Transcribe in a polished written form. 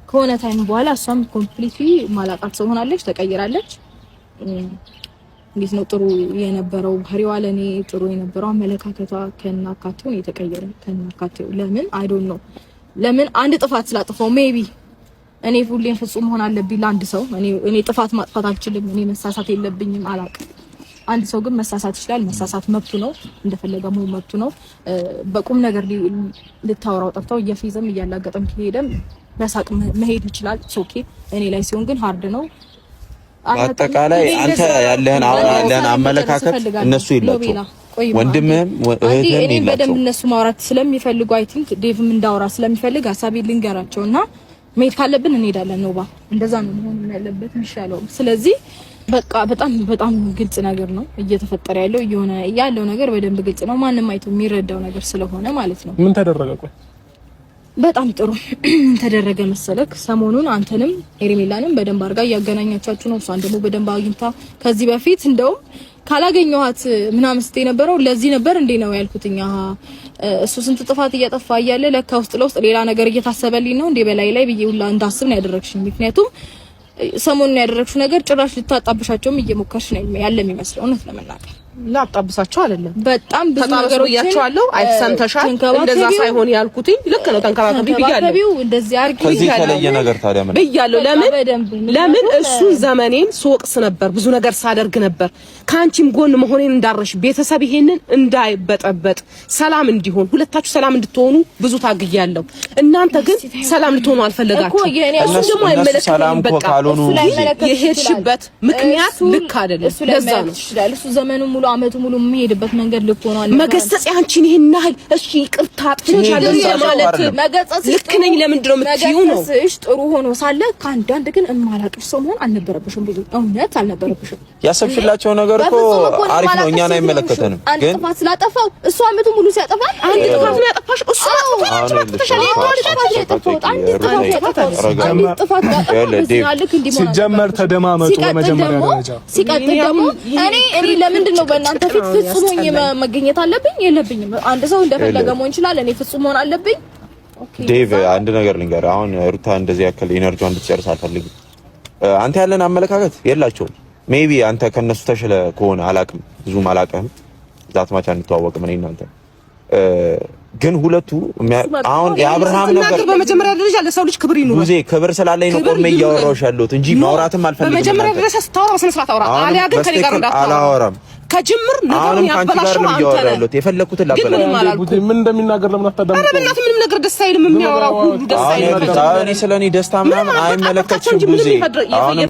ከሆነ ታይም በኋላ እሷም ኮምፕሊትሊ ማላቃት ሰው ሆናለች፣ ተቀይራለች። እንዴት ነው ጥሩ የነበረው ባህሪዋ ለኔ ጥሩ የነበረው አመለካከቷ ከናካቴው ነው የተቀየረ። ከናካቴው ለምን አይ ዶንት ኖ ለምን አንድ ጥፋት ስላጥፋው ሜቢ እኔ ሁሌም ፍጹም መሆን አለብኝ ለአንድ ሰው እኔ ጥፋት ማጥፋት አልችልም፣ እኔ መሳሳት የለብኝም አላውቅም። አንድ ሰው ግን መሳሳት ይችላል። መሳሳት መብቱ ነው፣ እንደፈለገ መሆን መብቱ ነው። በቁም ነገር ልታወራው ጠፍታው እየፊዘም እያላገጠም ከሄደም በሳቅ መሄድ ይችላል። ኦኬ እኔ ላይ ሲሆን ግን ሃርድ ነው። አጠቃላይ አንተ ያለህን አመለካከት እነሱ ይላቸው ወንድምህም እህትህም እኔ በደንብ እነሱ ማውራት ስለሚፈልጉ አይ ቲንክ ዴቭም እንዳወራ ስለሚፈልግ ሐሳቤ ልንገራቸውና መሄድ ካለብን እንሄዳለን ነው እንደዛ ነው መሆን ያለበት የሚሻለው። ስለዚህ በቃ በጣም ግልጽ ነገር ነው እየተፈጠረ ያለው ነገር በደንብ ግልጽ ነው። ማንንም አይቶ የሚረዳው ነገር ስለሆነ ማለት ነው። ምን ተደረገ? ቆይ በጣም ጥሩ ተደረገ መሰለክ። ሰሞኑን አንተንም ሄርሜላንም በደንብ አድርጋ እያገናኛቻችሁ ነው። እሷን ደግሞ በደንብ አግኝታ ከዚህ በፊት እንደውም ካላገኘኋት ምናምን ስትይ ነበረው ለዚህ ነበር እንዴ ነው ያልኩትኛ። እሱ ስንት ጥፋት እያጠፋ እያለ ለካ ውስጥ ለውስጥ ሌላ ነገር እየታሰበልኝ ነው እንዴ በላይ ላይ ብዬ ሁላ እንዳስብ ነው ያደረግሽኝ። ምክንያቱም ሰሞኑን ያደረግሽው ነገር ጭራሽ ልታጣብሻቸውም እየሞከርሽ ነው ያለ የሚመስለው። እውነት ለመናገር ላጣብሳቸው አይደለም በጣም ብዙ ነገሮች ያቻለው አይሰንተሻል። እንደዛ ሳይሆን ያልኩትኝ ልክ ነው። ተንከባከቢ ብያለሁ። እንደዚህ አርጊ ከዚህ የተለየ ነገር ታዲያ ምን ብያለሁ? ለምን እሱ ዘመኔን ሶቅስ ነበር፣ ብዙ ነገር ሳደርግ ነበር። ካንቺም ጎን መሆኔን እንዳረሽ ቤተሰብ ይሄንን እንዳይበጠበጥ ሰላም እንዲሆን ሁለታችሁ ሰላም እንድትሆኑ ብዙ ታግያለሁ። እናንተ ግን ሰላም ልትሆኑ አልፈለጋችሁ። እሱ ደግሞ አይመለከትም። በቃ የሄድሽበት ምክንያት ልክ አይደለም። ለዛ ነው እሱ ዘመኑን ሙሉ አመቱ ሙሉ የሚሄድበት መንገድ ልክ ሆኗል። መገሰጽ ያንቺን ይሄን ያህል እሺ ይቅርታ አጥፍቻለሁ ማለት መገሰጽ ልክ ነኝ ለምንድን ነው የምትይው ነው? እሺ ጥሩ ሆኖ ሳለ ከአንዳንድ ግን እማላቅሽ ሰው መሆን አልነበረብሽም። ብዙ እውነት አልነበረብሽም። ያሰብሽላቸው ነገር እኮ አሪፍ ነው፣ እኛን አይመለከተንም። ግን ጥፋት ስላጠፋው እሱ አመቱ ሙሉ ሲያጠፋ አንድ ጥፋት ነው ያጠፋሽ። እሱ ሲጀመር ተደማመጡ በመጀመሪያ ደረጃ። ሲቀጥል ደግሞ እኔ ለምንድን ነው በእናንተ ፊት ፍጹም ሆኜ መገኘት አለብኝ የለብኝም? አንድ ሰው እንደፈለገ መሆን ይችላል። እኔ ፍጹም መሆን አለብኝ? ዴቭ አንድ ነገር ልንገርህ። አሁን ሩታ እንደዚህ ያክል ኢነርጂዋን እንድትጨርስ አልፈልግም። አንተ ያለን አመለካከት የላቸውም። ሜቢ አንተ ከነሱ ተሽለ ከሆነ አላቅም፣ ብዙም አላቅም። ዛት ማቻ እንተዋወቅም እኔ እናንተ ግን ሁለቱ አሁን የአብርሃም ነገር በመጀመሪያ ደረጃ ለሰው ልጅ ክብር ይኑር። ሙዜ ክብር ስላለኝ ነው ቆሜ እያወራሁሽ ያለሁት እንጂ ማውራትም አልፈልግም። በመጀመሪያ ደረጃ ስታወራ በስነ ስርዓት አውራ። አሊያ ግን ከኔ ጋር እንዳታወራ ከጅምር ነገሩን ያበላሽው አንተ ነህ። የፈለኩትን ላበላሽ ምን እንደሚናገር ለምን አታዳምጥ? ኧረ በእናትህ ምንም ነገር ደስ አይልም። የሚያወራው ሁሉ ደስ አይልም። እኔ ስለኔ ደስታ ምናምን አይመለከትሽም ሙዜ።